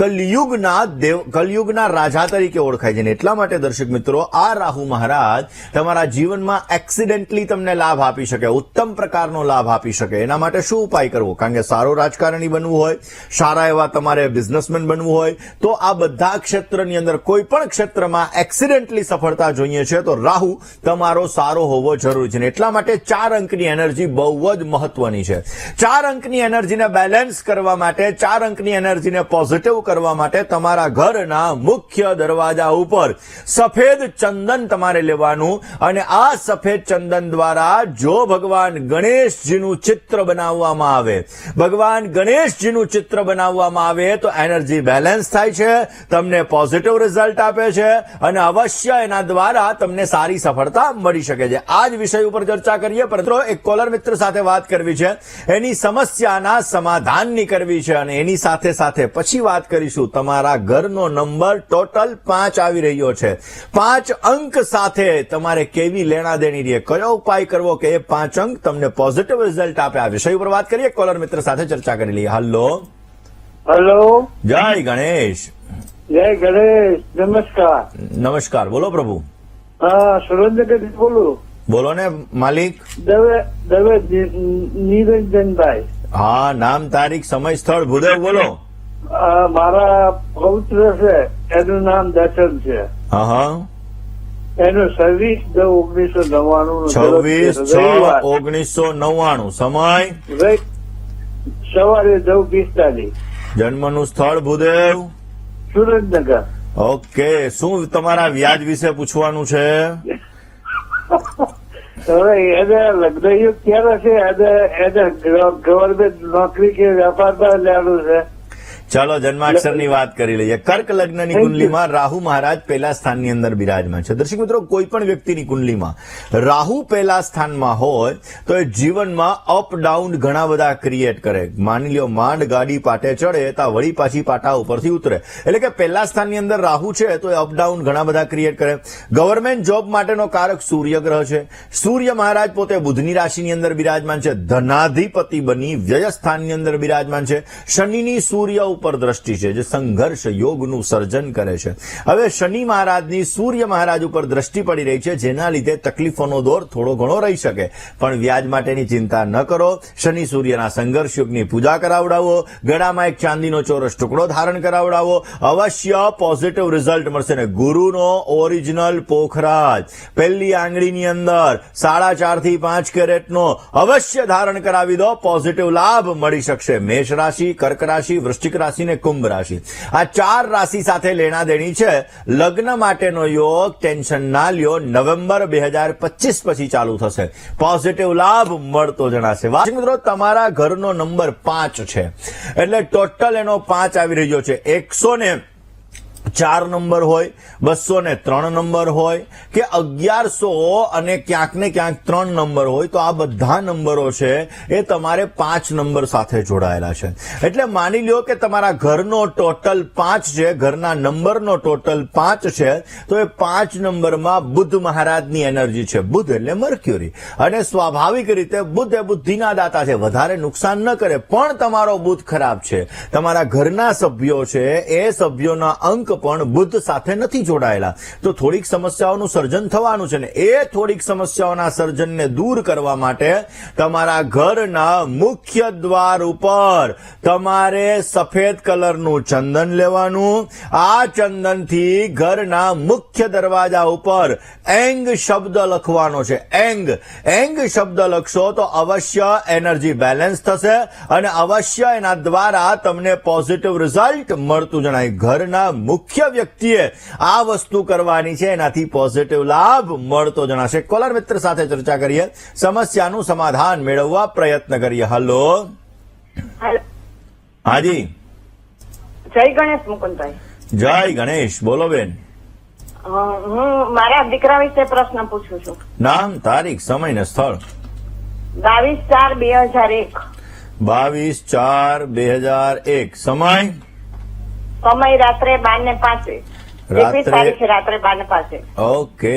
કલયુગના રાજા તરીકે ઓળખાય છે. એટલા માટે દર્શક મિત્રો, આ રાહુ મહારાજ તમારા જીવનમાં એક્સિડેન્ટલી તમને લાભ આપી શકે, ઉત્તમ પ્રકારનો લાભ આપી શકે. એના માટે શું ઉપાય કરવો? કારણ કે સારો રાજકારણી બનવું હોય, સારા એવા તમારે બિઝનેસમેન બનવું હોય, તો આ બધા ક્ષેત્રની અંદર કોઈ પણ ક્ષેત્રમાં એક્સિડેન્ટલી સફળતા જોઈએ છે, તો રાહુ તમારો સારો હોવો જરૂરી છે. એટલા માટે 4 અંકની એનર્જી બહુ જ મહત્વની છે. 4 અંકની એનર્જીને બેલેન્સ કરવા માટે, 4 અંકની એનર્જીને પોઝિટિવ કરવા માટે તમારા ઘરના મુખ્ય દરવાજા ઉપર સફેદ ચંદન તમારે લેવાનું અને આ સફેદ ચંદન દ્વારા જો ભગવાન ગણેશજીનું ચિત્ર બનાવવામાં આવે, ભગવાન ગણેશજીનું ચિત્ર બનાવવામાં આવે તો એનર્જી બેલેન્સ થાય છે, તમને પોઝિટિવ રિઝલ્ટ આપે છે અને અવશ્ય એના દ્વારા તમને સારી સફળતા મળી શકે છે. આ જ વિષય ઉપર ચર્ચા કરીએ, પરંતુ એક કોલર મિત્ર સાથે વાત કરવી છે, એની સમસ્યાના સમાધાનની કરવી છે અને એની સાથે સાથે પછી વાત કરીશું તમારા ઘરનો નંબર ટોટલ 5 આવી રહ્યો છે. 5 અંક સાથે તમારે કેવી લેણા દેણી રહે, કયો ઉપાય કરવો કે એ 5 અંક તમને પોઝિટિવ રિઝલ્ટ આપે, આ વિષય ઉપર વાત કરીએ. કોલર મિત્ર સાથે ચર્ચા કરી લઈએ. હેલો, જય ગણેશ. જય ગણેશ. નમસ્કાર. નમસ્કાર, બોલો પ્રભુ. હા, સુરેન્દ્રનગરથી બોલું. બોલો ને માલિક. દવે નિરંજનભાઈ. હા, નામ, તારીખ, સમય, સ્થળ, ભૂદેવ બોલો. મારા પૌત્ર છે, એનું નામ દર્શન છે. હા હા, એનું 26/10/1999. 26/6/1999. સમય સવારે 9:45. જન્મનું સ્થળ ભૂદેવ. સુરેન્દ્રનગર. ઓકે, શું તમારા વ્યાજ વિશે પૂછવાનું છે? હવે એને લગ્નયુગ ક્યારે છે? એને ગવર્મેન્ટ નોકરી કે વેપારમાં લેવાનું છે? ચાલો જન્માક્ષરની વાત કરી લઈએ. કર્ક લગ્નની કુંડલીમાં રાહુ મહારાજ પહેલા સ્થાનની અંદર બિરાજમાન છે. દર્શક મિત્રો, કોઈ પણ વ્યક્તિની કુંડલીમાં રાહુ પહેલા સ્થાનમાં હોય તો એ જીવનમાં અપ ડાઉન ઘણા બધા ક્રિએટ કરે. માની લ્યો માંડ ગાડી પાટે ચડે તા વળી પાછી પાટા ઉપરથી ઉતરે, એટલે કે પહેલા સ્થાનની અંદર રાહુ છે તો એ અપ ડાઉન ઘણા બધા ક્રિએટ કરે. ગવર્મેન્ટ જોબ માટેનો કારક સૂર્ય ગ્રહ છે. સૂર્ય મહારાજ પોતે બુધની રાશિની અંદર બિરાજમાન છે, ધનાધિપતિ બની વ્યય સ્થાનની અંદર બિરાજમાન છે. શનિની સૂર્ય ઉપર દ્રષ્ટિ છે જે સંઘર્ષ યોગનું સર્જન કરે છે. હવે શનિ મહારાજની સૂર્ય મહારાજ ઉપર દ્રષ્ટિ પડી રહી છે, જેના લીધે તકલીફોનો દોર થોડો ઘણો રહી શકે, પણ વ્યાજ માટેની ચિંતા ન કરો. શનિ સૂર્યના સંઘર્ષ યોગની પૂજા કરાવડાવો, ગળામાં એક ચાંદીનો ચોરસ ટુકડો ધારણ કરાવડાવો, અવશ્ય પોઝિટિવ રિઝલ્ટ મળશે. ને ગુરુનો ઓરિજિનલ પોખરાજ પહેલી આંગળીની અંદર 4.5 થી 5 કેરેટનો અવશ્ય ધારણ કરાવી દો, પોઝિટિવ લાભ મળી શકશે. મેષ રાશિ, કર્ક રાશિ, વૃશ્ચિક રાશિ ને કુંભ રાશિ, આ 4 રાશિ સાથે લેણા દેણી છે. લગ્ન માટેનો યોગ ટેન્શન ના લ્યો, નવેમ્બર 2025 પછી ચાલુ થશે, પોઝિટિવ લાભ મળતો જણાશે. મિત્રો, તમારા ઘરનો નંબર 5 છે એટલે ટોટલ એનો 5 આવી રહ્યો છે. 4 નંબર હોય, 203 નંબર હોય કે 1100 અને ક્યાંક ને ક્યાંક 3 નંબર હોય, તો આ બધા નંબરો છે એ તમારે 5 નંબર સાથે જોડાયેલા છે. એટલે માની લ્યો કે તમારા ઘરનો ટોટલ 5 છે, ઘરના નંબરનો ટોટલ 5 છે, તો એ 5 નંબરમાં બુદ્ધ મહારાજની એનર્જી છે. બુદ્ધ એટલે મર્ક્યુરી, અને સ્વાભાવિક રીતે બુદ્ધ એ બુદ્ધિના દાતા છે, વધારે નુકસાન ન કરે. પણ તમારો બુદ્ધ ખરાબ છે, તમારા ઘરના સભ્યો છે એ સભ્યોના અંક પણ બુદ્ધ સાથે નથી જોડાયેલા, તો થોડીક સમસ્યાઓનું સર્જન થવાનું છે. ને એ થોડીક સમસ્યાઓના સર્જનને દૂર કરવા માટે તમારા ઘરના મુખ્ય દ્વાર ઉપર તમારે સફેદ કલરનું ચંદન લેવાનું. આ ચંદનથી ઘરના મુખ્ય દરવાજા ઉપર એંગ શબ્દ લખવાનો છે. એંગ શબ્દ લખશો તો અવશ્ય એનર્જી બેલેન્સ થશે અને અવશ્ય એના દ્વારા તમને પોઝિટિવ રિઝલ્ટ મળતું જણાય. ઘરના મુખ્ય વ્યક્તિએ આ વસ્તુ કરવાની છે, એનાથી પોઝિટિવ લાભ મળતો જણાશે. કોલર મિત્ર સાથે ચર્ચા કરીએ, સમસ્યાનું સમાધાન મેળવવા પ્રયત્ન કરીએ. હલો, હેલો, હાજી. જય ગણેશ મુકુંદભાઈ. જય ગણેશ. બોલો બેન. હું મારા દીકરા વિશે પ્રશ્ન પૂછું છું. નામ, તારીખ, સમય ને સ્થળ. 22/4/2001. 22/4/2001. સમય રાત્રે 12:05. 21 તારીખ રાત્રે 12:05. ઓકે,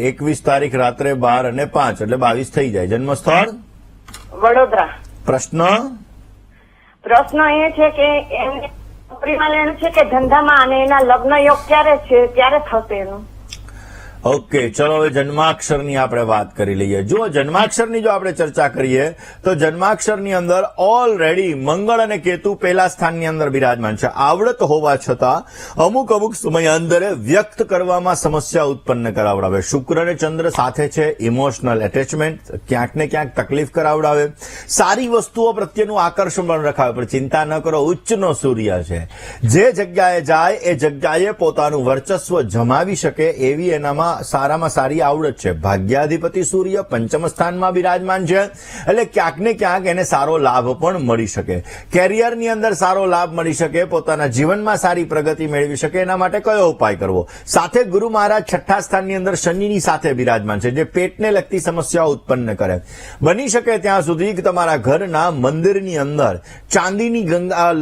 21 તારીખ રાત્રે 12:05 એટલે 22 થઈ જાય. જન્મ સ્થળ વડોદરા. પ્રશ્ન એ છે કે એમને નોકરીમાં લેવું છે કે ધંધામાં, અને એના લગ્ન યોગ ક્યારે છે, ક્યારે થશે એનું? ઓકે, ચલો હવે જન્માક્ષરની આપણે વાત કરી લઈએ. જો જન્માક્ષરની જો આપણે ચર્ચા કરીએ તો જન્માક્ષરની અંદર ઓલરેડી મંગળ અને કેતુ પહેલા સ્થાનની અંદર બિરાજમાન છે. આવડત હોવા છતાં અમુક સમયાંતરે વ્યક્ત કરવામાં સમસ્યા ઉત્પન્ન કરાવડાવે. શુક્ર અને ચંદ્ર સાથે છે, ઇમોશનલ એટેચમેન્ટ, ક્યાંક ને ક્યાંક તકલીફ કરાવડાવે. સારી વસ્તુઓ પ્રત્યેનું આકર્ષણ પણ રખાવે, પણ ચિંતા ન કરો, ઉચ્ચનો સૂર્ય છે. જે જગ્યાએ જાય એ જગ્યાએ પોતાનું વર્ચસ્વ જમાવી શકે એવી એનામાં સારામાં સારી આવડત છે. ભાગ્યાધિપતિ સૂર્ય પંચમ સ્થાનમાં બિરાજમાન છે, એટલે ક્યાંક ને ક્યાંક એને સારો લાભ પણ મળી શકે. કેરિયરની અંદર સારો લાભ મળી શકે, પોતાના જીવનમાં સારી પ્રગતિ મેળવી શકે. એના માટે કયો ઉપાય કરવો? સાથે ગુરુ મહારાજ છઠ્ઠા સ્થાનની અંદર શનિની સાથે બિરાજમાન છે, જે પેટને લગતી સમસ્યાઓ ઉત્પન્ન કરે. બની શકે ત્યાં સુધી તમારા ઘરના મંદિરની અંદર ચાંદીની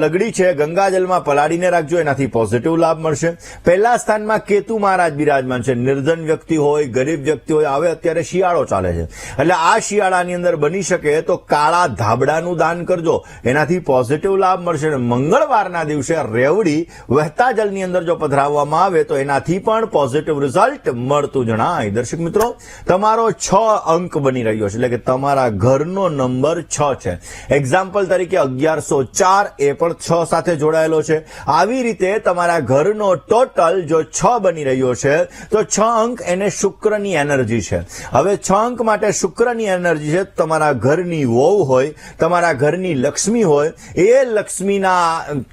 લગડી છે, ગંગાજલમાં પલાળીને રાખજો, એનાથી પોઝિટિવ લાભ મળશે. પહેલા સ્થાનમાં કેતુ મહારાજ બિરાજમાન છે. નિર્ધન વ્યક્તિ હોય, ગરીબ વ્યક્તિ હોય, હવે અત્યારે શિયાળો ચાલે છે, એટલે આ શિયાળાની અંદર બની શકે તો કાળા ધાબળાનું દાન કરજો, એનાથી પોઝિટિવ લાભ મળશે. મંગળવારના દિવસે રેવડી વહેતા જળની અંદર જો પધરાવવામાં આવે તો એનાથી પણ પોઝિટિવ રિઝલ્ટ મળતું જણાય. દર્શક મિત્રો, તમારો 6 અંક બની રહ્યો છે, એટલે કે તમારા ઘરનો નંબર 6 છે. એક્ઝામ્પલ તરીકે 1104 એ પણ 6 સાથે જોડાયેલો છે. આવી રીતે તમારા ઘરનો ટોટલ જો 6 બની રહ્યો છે તો 6 અંક એને શુક્રની એનર્જી છે. હવે 6 અંક માટે શુક્રની એનર્જી છે. તમારા ઘરની વહુ હોય, તમારા ઘરની લક્ષ્મી હોય, એ લક્ષ્મીના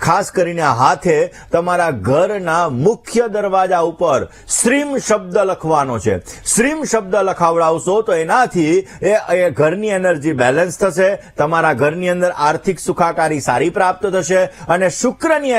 ખાસ કરીને હાથે તમારા ઘરના મુખ્ય દરવાજા ઉપર શ્રીમ શબ્દ લખવાનો છે. શ્રીમ શબ્દ લખાવડાવશો તો એનાથી એ ઘરની એનર્જી બેલેન્સ થશે, તમારા ઘરની અંદર આર્થિક સુખાકારી સારી પ્રાપ્ત થશે અને શુક્રની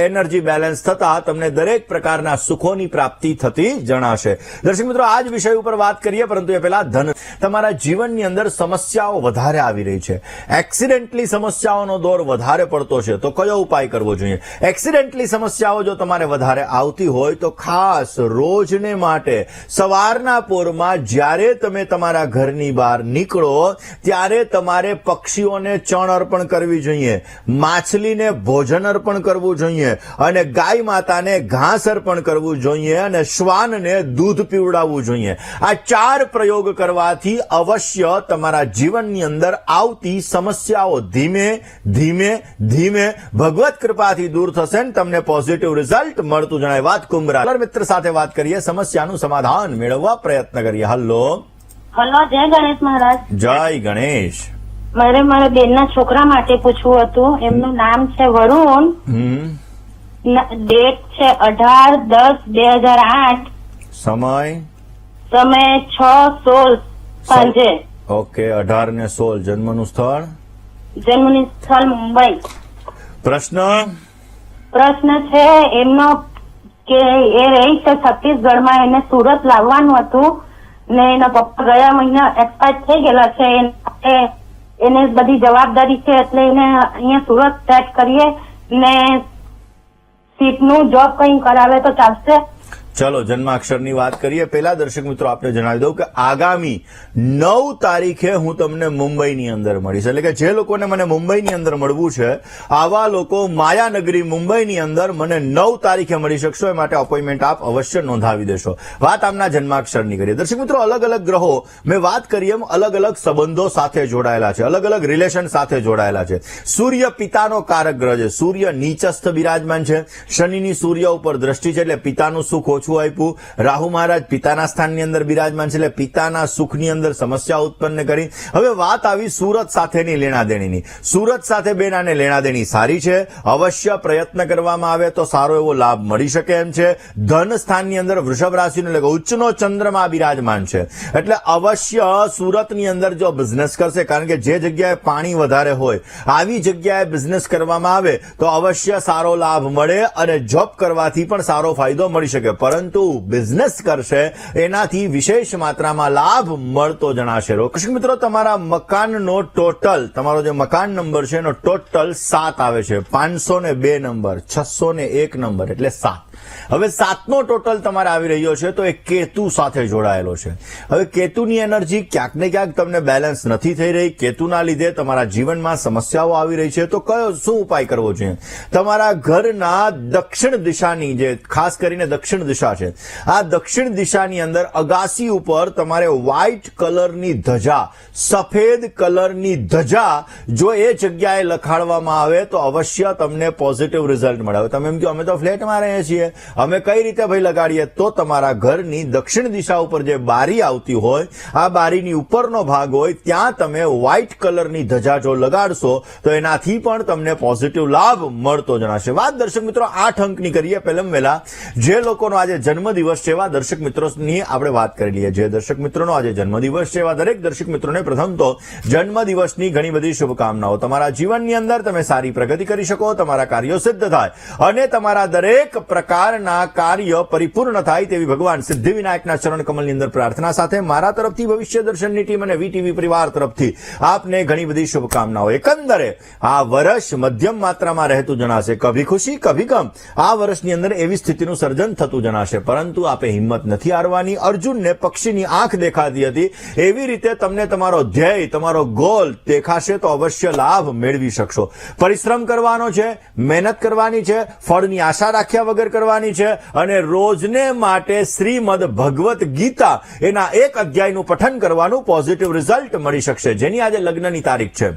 એનર્જી બેલેન્સ થતા તમને દરેક પ્રકારના સુખોની પ્રાપ્તિ થતી જણાશે. દર્શક મિત્રો, આ જ વિષય ઉપર વાત કરીએ, પરંતુ એ પહેલા ધન. તમારા જીવનની અંદર સમસ્યાઓ વધારે આવી રહી છે, એક્સિડેન્ટલી સમસ્યાઓનો દોર વધારે પડતો છે, તો કયો ઉપાય કરવો જોઈએ? એક્સિડેન્ટલી સમસ્યાઓ જો તમારે વધારે આવતી હોય તો ખાસ રોજને માટે સવારના પોરમાં જ્યારે તમે તમારા ઘરની બહાર નીકળો ત્યારે તમારે પક્ષીઓને ચણ અર્પણ કરવી જોઈએ, માછલીને ભોજન અર્પણ કરવું જોઈએ અને ગાય માતાને ઘાસ અર્પણ કરવું જોઈએ અને શ્વાનને દૂધ પીવડાવવું જોઈએ. આ 4 પ્રયોગ કરવાથી અવશ્ય તમારા જીવનની અંદર આવતી સમસ્યાઓ ધીમે ધીમે ધીમે ભગવત કૃપાથી દૂર થશે અને તમને પોઝિટિવ રિઝલ્ટ મળતું જણાય. વાત કુંભ મિત્ર સાથે વાત કરીએ, સમસ્યાનું સમાધાન મેળવવા પ્રયત્ન કરીએ. હલો, જય ગણેશ મહારાજ. જય ગણેશ. મારે મારા બેનના છોકરા માટે પૂછવું હતું. એમનું નામ છે વરુણ, ડેટ છે 18/10/2008, સમય 6:16 સાંજે. ઓકે, 18 ને 16. જન્મનું સ્થળ મુંબઈ. પ્રશ્ન છે એમનો કે એ રહી છે છત્તીસગઢમાં, એને સુરત લાવવાનું હતું ને એના પપ્પા ગયા મહિના એક્સપાયર થઈ ગયેલા છે. એને બધી જવાબદારી છે એટલે એને અહીંયા સુરત સેટ કરીએ ને સીટનું જોબ કઈ કરાવે તો ચાલશે. ચલો જન્માક્ષરની વાત કરીએ. પહેલા દર્શક મિત્રો આપને જણાવી દઉં કે આગામી 9 તારીખે હું તમને મુંબઈની અંદર મળીશ. એટલે કે જે લોકોને મને મુંબઈની અંદર મળવું છે આવા લોકો માયાનગરી મુંબઈની અંદર મને 9 તારીખે મળી શકશો. એ માટે અપોઇન્ટમેન્ટ આપ અવશ્ય નોંધાવી દેશો. વાત આમના જન્માક્ષરની કરીએ. દર્શક મિત્રો, અલગ અલગ ગ્રહો મેં વાત કરી એમ અલગ અલગ સંબંધો સાથે જોડાયેલા છે, અલગ અલગ રિલેશન સાથે જોડાયેલા છે. સૂર્ય પિતાનો કારક ગ્રહ છે. સૂર્ય નીચસ્થ બિરાજમાન છે. શનિની સૂર્ય ઉપર દ્રષ્ટિ છે એટલે પિતાનું સુખ ઓછું આપ્યું. રાહુ મહારાજ પિતાના સ્થાનની અંદર બિરાજમાન છે એટલે પિતાના સુખની અંદર સમસ્યા ઉત્પન્ન કરી. હવે વાત આવી સુરત સાથેની લેણાદેણીની. સુરત સાથે બેનાને લેણાદેણી સારી છે. અવશ્ય પ્રયત્ન કરવામાં આવે તો સારો એવો લાભ મળી શકે એમ છે. ધન સ્થાનની અંદર વૃષભ રાશિનો એટલે કે ઉચ્ચનો ચંદ્રમા બિરાજમાન છે એટલે અવશ્ય સુરતની અંદર જો બિઝનેસ કરશે, કારણ કે જે જગ્યાએ પાણી વધારે હોય આવી જગ્યાએ બિઝનેસ કરવામાં આવે તો અવશ્ય સારો લાભ મળે અને જોબ કરવાથી પણ સારો ફાયદો મળી શકે. પરંતુ બિઝનેસ કરશે એનાથી વિશેષ માત્રામાં લાભ મળતો જણાશે. દર્શક મિત્રો, તમારા મકાનનો ટોટલ, તમારો જે મકાન નંબર છે એનો ટોટલ 7 આવે છે. 502 નંબર, 601 નંબર એટલે 7. હવે 7નો ટોટલ તમારે આવી રહ્યો છે તો એ કેતુ સાથે જોડાયેલો છે. હવે કેતુની એનર્જી ક્યાંક ને ક્યાંક તમને બેલેન્સ નથી થઈ રહી. કેતુના લીધે તમારા જીવનમાં સમસ્યાઓ આવી રહી છે. તો કયો શું ઉપાય કરવો જોઈએ? તમારા ઘરના દક્ષિણ દિશાની, જે ખાસ કરીને દક્ષિણ દિશા છે, આ દક્ષિણ દિશાની અંદર અગાસી ઉપર તમારે વ્હાઇટ કલરની ધજા, સફેદ કલરની ધજા જો એ જગ્યાએ લખાડવામાં આવે તો અવશ્ય તમને પોઝિટિવ રિઝલ્ટ મળે. હવે તમે એમ કહો અમે તો ફ્લેટમાં રહીએ છીએ, અમે કઈ રીતે ભાઈ લગાડીએ? તો તમારા ઘરની દક્ષિણ દિશા ઉપર જે બારી આવતી હોય, આ બારીની ઉપરનો ભાગ હોય ત્યાં તમે વ્હાઇટ કલરની ધજા જો લગાડશો તો એનાથી પણ તમને પોઝિટિવ લાભ મળતો જણાશે. વાત દર્શક મિત્રો 8 અંકની કરીએ. પહેલા વહેલા જે લોકોનો આજે જન્મદિવસ છે એવા દર્શક મિત્રોની આપણે વાત કરી લઈએ. જે દર્શક મિત્રોનો આજે જન્મદિવસ છે એવા દરેક દર્શક મિત્રોને પ્રથમ તો જન્મદિવસની ઘણી બધી શુભકામનાઓ. તમારા જીવનની અંદર તમે સારી પ્રગતિ કરી શકો, તમારા કાર્યો સિદ્ધ થાય અને તમારા દરેક પ્રકારના કાર્ય પરિપૂર્ણ થાય તેવી ભગવાન સિદ્ધિવિનાયકના ચરણ કમલની અંદર પ્રાર્થના સાથે મારા તરફથી, ભવિષ્ય દર્શનની ટીમ અને વીટીવી પરિવાર તરફથી આપને ઘણી બધી શુભકામનાઓ. એકંદરે આ વર્ષ મધ્યમ માત્રામાં રહેતું જણાશે. કભી ખુશી કભી ગમ આ વર્ષની અંદર એવી સ્થિતિનું સર્જન થતું જણાશે. પરંતુ આપે હિંમત નથી હારવાની. અર્જુનને પક્ષીની આંખ દેખાતી હતી એવી રીતે તમને તમારો ધ્યેય, તમારો ગોલ દેખાશે તો અવશ્ય લાભ મેળવી શકશો. પરિશ્રમ કરવાનો છે, મહેનત કરવાની છે, ફળની આશા રાખ્યા વગર કરવાની છે અને રોજને માટે શ્રીમદ ભગવત ગીતા એના 1 અધ્યાયનું પઠન કરવાનું. પોઝિટિવ રિઝલ્ટ મળી શકશે. જેની આજે લગ્નની તારીખ છે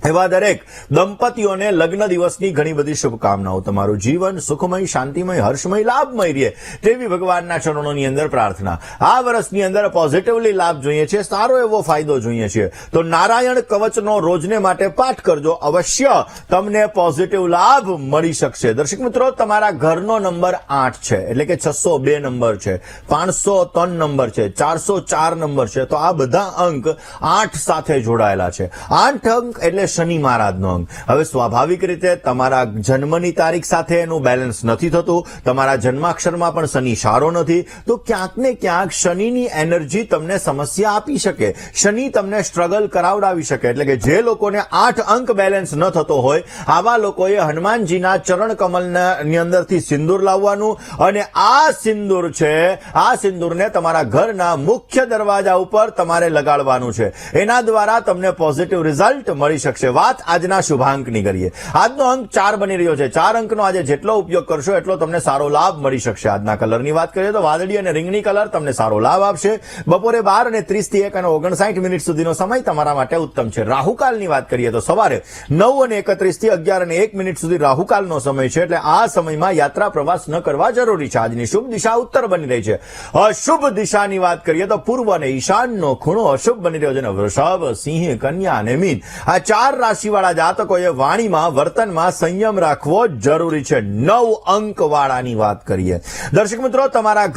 એવા દરેક દંપતીઓને લગ્ન દિવસની ઘણી બધી શુભકામનાઓ. તમારું જીવન સુખમય, શાંતિમય, હર્ષમય, લાભમય રહે તેવી ભગવાનના ચરણોની અંદર પ્રાર્થના. આ વર્ષની અંદર પોઝિટિવલી લાભ જોઈએ છે, સારો એવો ફાયદો જોઈએ છે તો નારાયણ કવચનો રોજને માટે પાઠ કરજો. અવશ્ય તમને પોઝિટિવ લાભ મળી શકશે. દર્શક મિત્રો, તમારા ઘરનો નંબર 8 છે એટલે કે 602 નંબર છે, 503 નંબર છે, 404 નંબર છે. તો આ બધા અંક 8 સાથે જોડાયેલા છે. 8 અંક એટલે શનિ મહારાજનો અંક. હવે સ્વાભાવિક રીતે તમારા જન્મની તારીખ સાથે એનું બેલેન્સ નથી થતું. તમારા જન્માક્ષરમાં પણ શનિ સારો નથી. તો ક્યાંક ને ક્યાંક શનિની એનર્જી તમને સમસ્યા આપી શકે, શનિ તમને સ્ટ્રગલ કરાવડાવી શકે. એટલે કે જે લોકોને 8 અંક બેલેન્સ ન થતો હોય આવા લોકોએ હનુમાનજીના ચરણ કમલની અંદરથી સિંદૂર લાવવાનું અને આ સિંદૂર છે, આ સિંદૂરને તમારા ઘરના મુખ્ય દરવાજા ઉપર તમારે લગાડવાનું છે. એના દ્વારા તમને પોઝિટિવ રિઝલ્ટ મળી શકશે. વાત આજના શુભાંકની કરીએ. આજનો અંક 4 બની રહ્યો છે. 4 અંકનો આજે જેટલો ઉપયોગ કરશો એટલો તમને સારો લાભ મળી શકશે. આજના કલરની વાત કરીએ તો વાદળી અને રીંગણી કલર તમને સારો લાભ આપશે. બપોરે 12:30 થી 1:59 મિનિટ સુધીનો સમય તમારા માટે ઉત્તમ છે. રાહુકાલની વાત કરીએ તો સવારે 9:31 થી 11:01 મિનિટ સુધી રાહુકાલનો સમય છે. એટલે આ સમયમાં યાત્રા પ્રવાસ ન કરવા જરૂરી છે. આજની શુભ દિશા ઉત્તર બની રહી છે. અશુભ દિશાની વાત કરીએ તો પૂર્વ અને ઈશાનનો ખૂણો અશુભ બની રહ્યો છે. વૃષભ, સિંહ, કન્યા અને મીન આ 4 રાશિવાળા જાતકોએ વાણીમાં વર્તનમાં સંયમ રાખવો જરૂરી છે. 9 અંક વાળાની વાત કરીએ. દર્શક મિત્રો, તમારા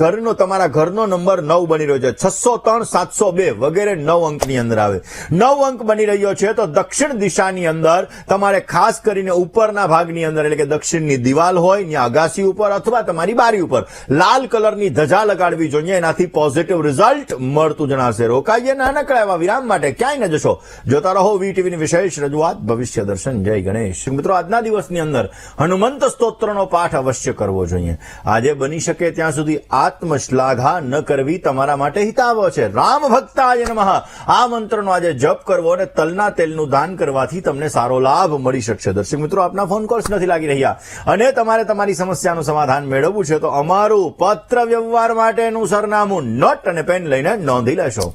ઘરનો નંબર 9 બની રહ્યો છે. 603, 702 વગેરે 9 અંકની અંદર આવે. 9 અંક બની રહ્યો છે તો દક્ષિણ દિશાની અંદર તમારે ખાસ કરીને ઉપરના ભાગની અંદર એટલે કે દક્ષિણની દિવાલ હોય ત્યાં અગાસી ઉપર અથવા તમારી બારી ઉપર લાલ કલરની ધજા લગાડવી જોઈએ. એનાથી પોઝિટિવ રિઝલ્ટ મળતું જણાશે. રોકાઈએ નાનકડા એવા વિરામ માટે, ક્યાંય ન જશો. જોતા રહો વીટીવીની વિશેષ રજૂઆત ભવિષ્ય દર્શન. જય ગણેશ. મિત્રો, આજના દિવસની અંદર હનુમંત સ્તોત્રનો પાઠ અવશ્ય કરવો જોઈએ. આજે બની શકે ત્યાં સુધી આત્મશ્લાઘા ન કરવી તમારા માટે હિતાવહ છે. રામ ભક્તાય નમઃ આ મંત્રનો આજે જપ કરવો અને તલના તેલનું દાન કરવાથી તમને સારો લાભ મળી શકશે. દર્શક મિત્રો, આપના ફોન કોલ્સ નથી લાગી રહ્યા અને તમારે તમારી સમસ્યાનું સમાધાન મેળવવું છે તો અમારું પત્ર વ્યવહાર માટેનું સરનામું નોટ અને પેન લઈને નોંધી લેશો.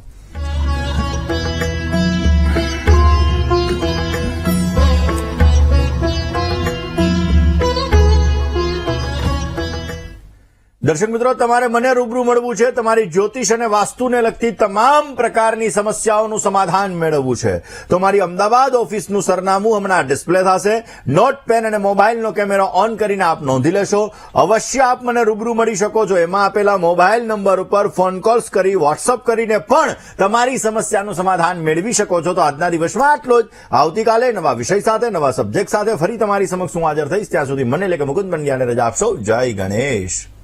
દર્શક મિત્રો, તમારે મને રૂબરૂ મળવું છે. તમારી જ્યોતિષ અને વાસ્તુને લગતી તમામ પ્રકારની સમસ્યાઓનું સમાધાન મેળવવું છે તો મારી અમદાવાદ ઓફિસનું સરનામું હમણાં ડિસ્પ્લે થશે. નોટ, પેન અને મોબાઈલનો કેમેરો ઓન કરીને આપ નોંધી લેશો. અવશ્ય આપ મને રૂબરૂ મળી શકો છો. એમાં આપેલા મોબાઈલ નંબર ઉપર ફોન કોલ્સ કરી, વોટ્સઅપ કરીને પણ તમારી સમસ્યાનું સમાધાન મેળવી શકો છો. તો આજના દિવસમાં આટલો જ. આવતીકાલે નવા વિષય સાથે, નવા સબ્જેક્ટ સાથે ફરી તમારી સમક્ષ હું હાજર થઈશ. ત્યાં સુધી મને એટલે કે મુકુંદ પંડ્યાને રજા આપશો. જય ગણેશ.